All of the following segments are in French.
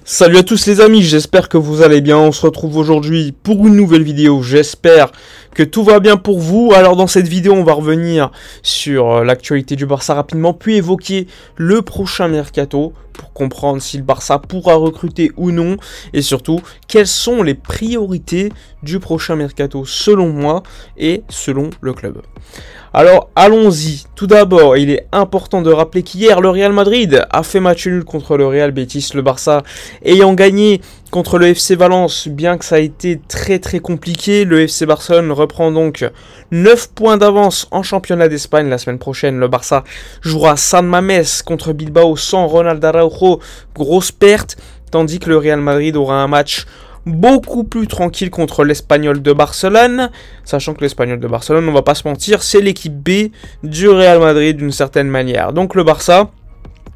Salut à tous les amis, j'espère que vous allez bien. On se retrouve aujourd'hui pour une nouvelle vidéo. J'espère que tout va bien pour vous. Alors dans cette vidéo, on va revenir sur l'actualité du Barça rapidement, puis évoquer le prochain mercato pour comprendre si le Barça pourra recruter ou non, et surtout quelles sont les priorités du prochain mercato selon moi et selon le club. Alors allons-y. Tout d'abord, il est important de rappeler qu'hier le Real Madrid a fait match nul contre le Real Betis, le Barça ayant gagné contre le FC Valence, bien que ça a été très compliqué. Le FC Barcelone reprend donc 9 points d'avance en championnat d'Espagne. La semaine prochaine, le Barça jouera San Mamés contre Bilbao sans Ronald Araujo, grosse perte, tandis que le Real Madrid aura un match beaucoup plus tranquille contre l'Espagnol de Barcelone, sachant que l'Espagnol de Barcelone, on va pas se mentir, c'est l'équipe B du Real Madrid d'une certaine manière. Donc le Barça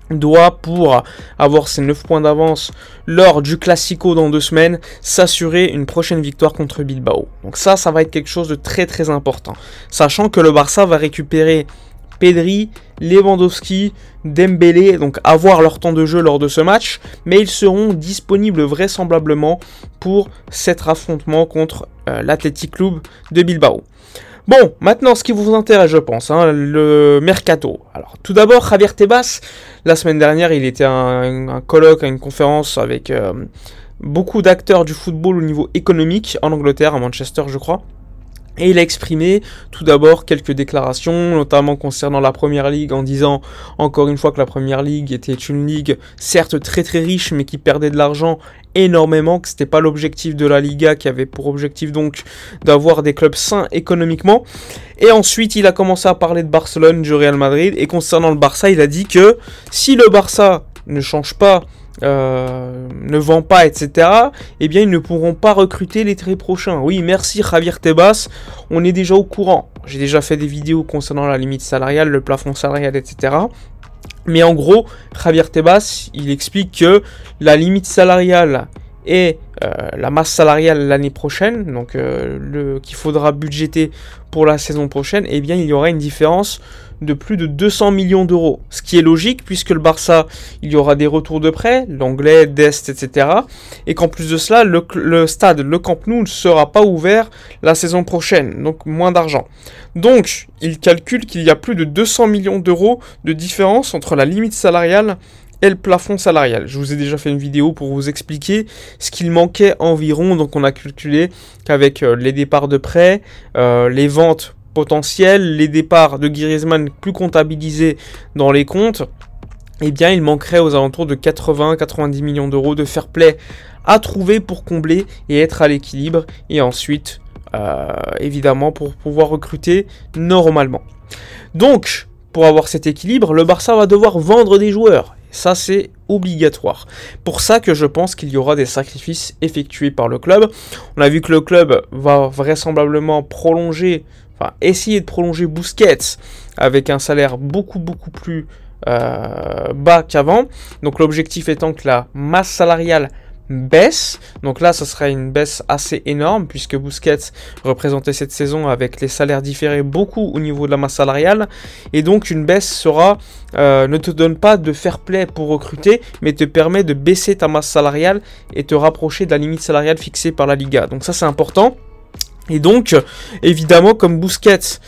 doit, pour avoir ses 9 points d'avance lors du Classico dans 2 semaines, s'assurer une prochaine victoire contre Bilbao. Donc ça va être quelque chose de très important, sachant que le Barça va récupérer Pedri, Lewandowski, Dembélé, donc avoir leur temps de jeu lors de ce match, mais ils seront disponibles vraisemblablement pour cet affrontement contre l'Athletic Club de Bilbao. Bon, maintenant ce qui vous intéresse je pense, le mercato. Alors tout d'abord Javier Tebas, la semaine dernière il était à un colloque, à une conférence avec beaucoup d'acteurs du football au niveau économique en Angleterre, à Manchester je crois. Et il a exprimé tout d'abord quelques déclarations, notamment concernant la Première Ligue, en disant encore une fois que la Première Ligue était une ligue certes très riche, mais qui perdait de l'argent énormément, que c'était pas l'objectif de la Liga, qui avait pour objectif donc d'avoir des clubs sains économiquement. Et ensuite, il a commencé à parler de Barcelone, du Real Madrid, et concernant le Barça, il a dit que si le Barça ne change pas, ne vend pas, etc., eh bien ils ne pourront pas recruter les très prochains. Oui, merci Javier Tebas, on est déjà au courant. J'ai déjà fait des vidéos concernant la limite salariale, le plafond salarial, etc. Mais en gros, Javier Tebas, il explique que la limite salariale et la masse salariale l'année prochaine, donc qu'il faudra budgéter pour la saison prochaine, eh bien il y aura une différence de plus de 200 millions d'euros. Ce qui est logique puisque le Barça, il y aura des retours de prêt, l'anglais, Dest, etc. Et qu'en plus de cela, le stade, le Camp Nou ne sera pas ouvert la saison prochaine, donc moins d'argent. Donc, il calcule qu'il y a plus de 200 millions d'euros de différence entre la limite salariale et le plafond salarial. Je vous ai déjà fait une vidéo pour vous expliquer ce qu'il manquait environ. Donc on a calculé qu'avec les départs de prêt, les ventes potentielles, les départs de Griezmann plus comptabilisés dans les comptes, eh bien il manquerait aux alentours de 80-90 millions d'euros de fair play à trouver pour combler et être à l'équilibre, et ensuite évidemment pour pouvoir recruter normalement. Donc pour avoir cet équilibre, le Barça va devoir vendre des joueurs. Ça, c'est obligatoire. Pour ça que je pense qu'il y aura des sacrifices effectués par le club. On a vu que le club va vraisemblablement essayer de prolonger Busquets avec un salaire beaucoup plus bas qu'avant. Donc l'objectif étant que la masse salariale baisse, donc là ça sera une baisse assez énorme puisque Busquets représentait cette saison avec les salaires différés beaucoup au niveau de la masse salariale, et donc une baisse sera ne te donne pas de fair play pour recruter, mais te permet de baisser ta masse salariale et te rapprocher de la limite salariale fixée par la Liga. Donc ça c'est important. Et donc, évidemment, comme Busquets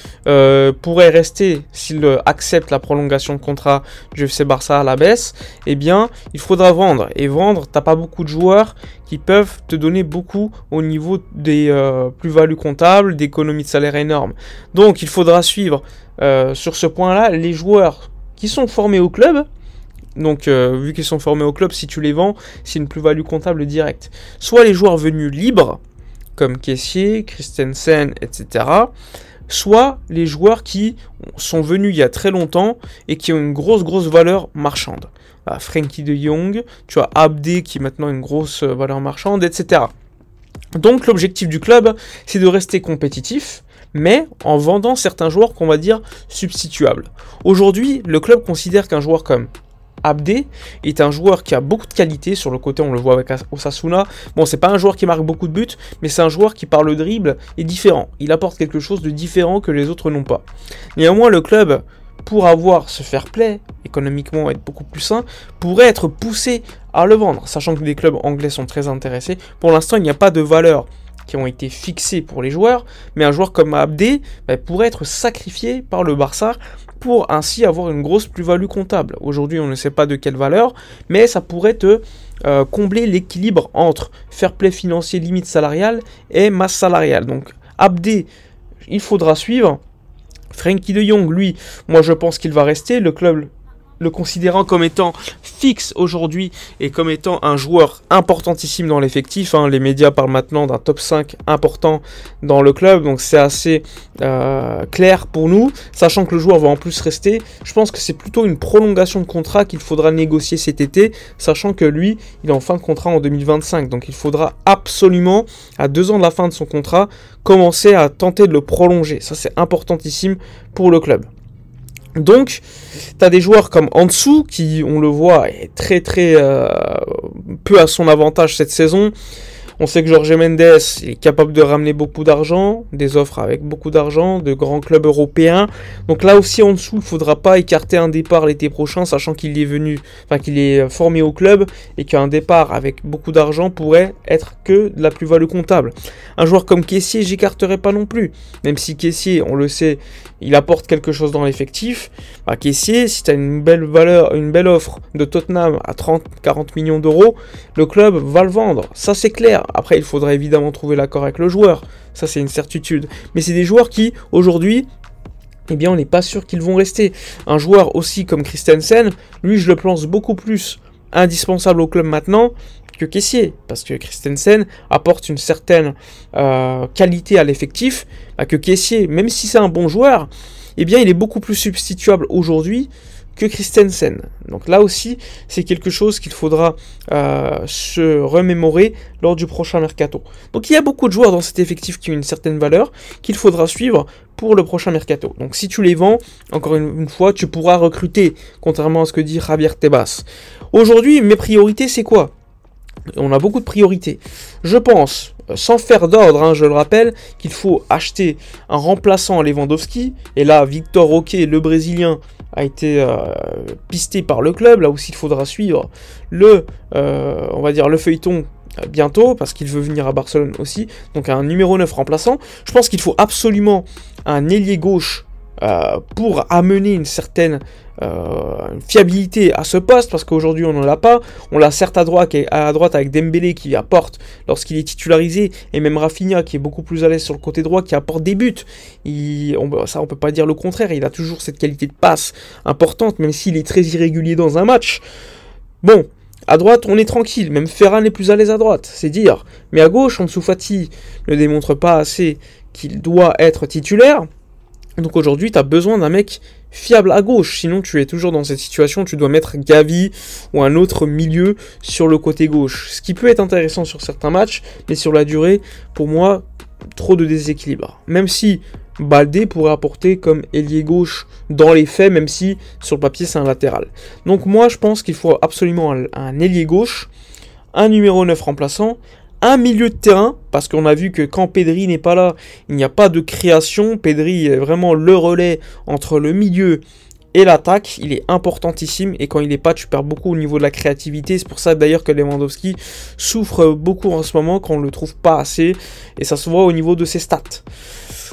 pourrait rester s'il accepte la prolongation de contrat du FC Barça à la baisse, eh bien, il faudra vendre. Et vendre, t'as pas beaucoup de joueurs qui peuvent te donner beaucoup au niveau des plus-values comptables, d'économies de salaire énormes. Donc, il faudra suivre sur ce point-là les joueurs qui sont formés au club. Donc, vu qu'ils sont formés au club, si tu les vends, c'est une plus-value comptable directe. Soit les joueurs venus libres, comme Kessié, Christensen, etc. Soit les joueurs qui sont venus il y a très longtemps et qui ont une grosse valeur marchande. Frenkie de Jong, tu as Abdé qui est maintenant une grosse valeur marchande, etc. Donc l'objectif du club, c'est de rester compétitif, mais en vendant certains joueurs qu'on va dire substituables. Aujourd'hui, le club considère qu'un joueur comme Abdé est un joueur qui a beaucoup de qualité sur le côté, on le voit avec Osasuna. Bon, c'est pas un joueur qui marque beaucoup de buts, mais c'est un joueur qui, par le dribble, est différent. Il apporte quelque chose de différent que les autres n'ont pas. Néanmoins, le club, pour avoir ce fair play, économiquement être beaucoup plus sain, pourrait être poussé à le vendre, sachant que les clubs anglais sont très intéressés. Pour l'instant, il n'y a pas de valeurs qui ont été fixées pour les joueurs, mais un joueur comme Abdé pourrait être sacrifié par le Barça pour ainsi avoir une grosse plus-value comptable. Aujourd'hui, on ne sait pas de quelle valeur, mais ça pourrait te combler l'équilibre entre fair play financier, limite salariale et masse salariale. Donc Abdé, il faudra suivre. Frenkie de Jong, lui, moi je pense qu'il va rester. Le club le considérant comme étant fixe aujourd'hui et comme étant un joueur importantissime dans l'effectif. Les médias parlent maintenant d'un top 5 important dans le club, donc c'est assez clair pour nous, sachant que le joueur va en plus rester. Je pense que c'est plutôt une prolongation de contrat qu'il faudra négocier cet été, sachant que lui, il est en fin de contrat en 2025, donc il faudra absolument, à 2 ans de la fin de son contrat, commencer à tenter de le prolonger. Ça, c'est importantissime pour le club. Donc, tu as des joueurs comme Ansu, qui, on le voit, est très peu à son avantage cette saison. On sait que Jorge Mendes est capable de ramener beaucoup d'argent, des offres avec beaucoup d'argent, de grands clubs européens. Donc là aussi, en dessous, il ne faudra pas écarter un départ l'été prochain, sachant qu'il est formé au club et qu'un départ avec beaucoup d'argent pourrait être que de la plus-value comptable. Un joueur comme Kessié, j'écarterai pas non plus. Même si Kessié, on le sait, il apporte quelque chose dans l'effectif. Kessié, si tu as une belle valeur, une belle offre de Tottenham à 30-40 millions d'euros, le club va le vendre. Ça, c'est clair. Après, il faudra évidemment trouver l'accord avec le joueur. Ça, c'est une certitude. Mais c'est des joueurs qui, aujourd'hui, on n'est pas sûr qu'ils vont rester. Un joueur aussi comme Christensen, lui, je le pense beaucoup plus indispensable au club maintenant que Kessié. Parce que Christensen apporte une certaine qualité à l'effectif que Kessié, même si c'est un bon joueur, il est beaucoup plus substituable aujourd'hui que Christensen. Donc là aussi, c'est quelque chose qu'il faudra se remémorer lors du prochain mercato. Donc il y a beaucoup de joueurs dans cet effectif qui ont une certaine valeur qu'il faudra suivre pour le prochain mercato. Donc si tu les vends, encore une fois, tu pourras recruter, contrairement à ce que dit Javier Tebas. Aujourd'hui, mes priorités, c'est quoi ? On a beaucoup de priorités. Je pense, sans faire d'ordre, je le rappelle, qu'il faut acheter un remplaçant à Lewandowski. Et là, Victor Roque, le Brésilien, a été pisté par le club. Là aussi, il faudra suivre le feuilleton bientôt, parce qu'il veut venir à Barcelone aussi. Donc un numéro 9 remplaçant. Je pense qu'il faut absolument un ailier gauche pour amener une certaine fiabilité à ce poste, parce qu'aujourd'hui on n'en a pas. On l'a certes à droite avec Dembélé qui apporte lorsqu'il est titularisé, et même Rafinha qui est beaucoup plus à l'aise sur le côté droit, qui apporte des buts. Ça on peut pas dire le contraire, il a toujours cette qualité de passe importante, même s'il est très irrégulier dans un match. Bon, à droite, on est tranquille. Même Ferran est plus à l'aise à droite, c'est dire. Mais à gauche, Ansu Fati ne démontre pas assez qu'il doit être titulaire. Donc aujourd'hui, tu as besoin d'un mec fiable à gauche. Sinon, tu es toujours dans cette situation, tu dois mettre Gavi ou un autre milieu sur le côté gauche. Ce qui peut être intéressant sur certains matchs, mais sur la durée, pour moi, trop de déséquilibre. Même si Baldé pourrait apporter comme ailier gauche dans les faits, même si sur le papier c'est un latéral. Donc moi je pense qu'il faut absolument un ailier gauche, un numéro 9 remplaçant, un milieu de terrain, parce qu'on a vu que quand Pedri n'est pas là, il n'y a pas de création. Pedri est vraiment le relais entre le milieu et l'attaque, il est importantissime, et quand il n'est pas, tu perds beaucoup au niveau de la créativité. C'est pour ça d'ailleurs que Lewandowski souffre beaucoup en ce moment, quand on ne le trouve pas assez, et ça se voit au niveau de ses stats.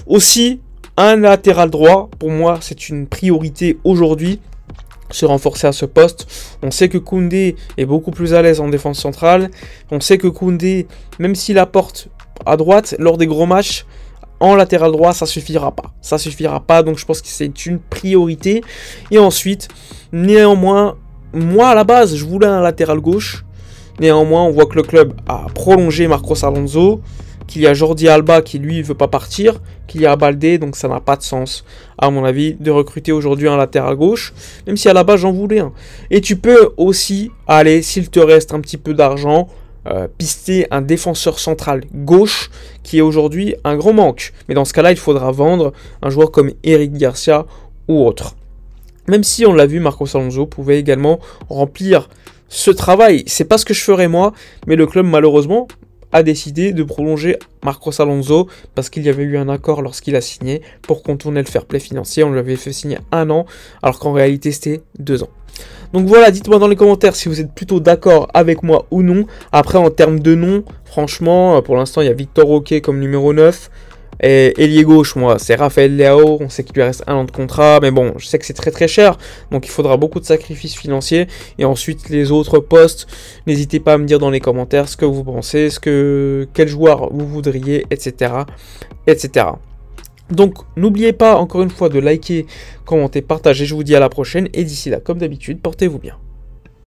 Aussi, un latéral droit, pour moi, c'est une priorité aujourd'hui, se renforcer à ce poste. On sait que Koundé est beaucoup plus à l'aise en défense centrale. On sait que Koundé, même s'il apporte à droite, lors des gros matchs, en latéral droit, ça suffira pas. Ça suffira pas, donc je pense que c'est une priorité. Et ensuite, néanmoins, moi à la base, je voulais un latéral gauche. Néanmoins, on voit que le club a prolongé Marcos Alonso, qu'il y a Jordi Alba qui lui veut pas partir, qu'il y a Baldé, donc ça n'a pas de sens, à mon avis, de recruter aujourd'hui un latéral gauche, même si à la base j'en voulais un. Et tu peux aussi aller, s'il te reste un petit peu d'argent, pister un défenseur central gauche, qui est aujourd'hui un grand manque. Mais dans ce cas-là, il faudra vendre un joueur comme Eric Garcia ou autre. Même si on l'a vu, Marcos Alonso pouvait également remplir ce travail. C'est pas ce que je ferais moi, mais le club malheureusement a décidé de prolonger Marcos Alonso parce qu'il y avait eu un accord lorsqu'il a signé pour contourner le fair play financier. On lui avait fait signer 1 an alors qu'en réalité c'était 2 ans. Donc voilà, dites-moi dans les commentaires si vous êtes plutôt d'accord avec moi ou non. Après, en termes de nom, franchement, pour l'instant, il y a Victor Roquet comme numéro 9. Et ailier gauche, moi, c'est Raphaël Leao. On sait qu'il lui reste 1 an de contrat. Mais bon, je sais que c'est très très cher. Donc il faudra beaucoup de sacrifices financiers. Et ensuite, les autres postes, n'hésitez pas à me dire dans les commentaires ce que vous pensez, quel joueur vous voudriez, etc. etc. Donc, n'oubliez pas, encore une fois, de liker, commenter, partager. Je vous dis à la prochaine. Et d'ici là, comme d'habitude, portez-vous bien.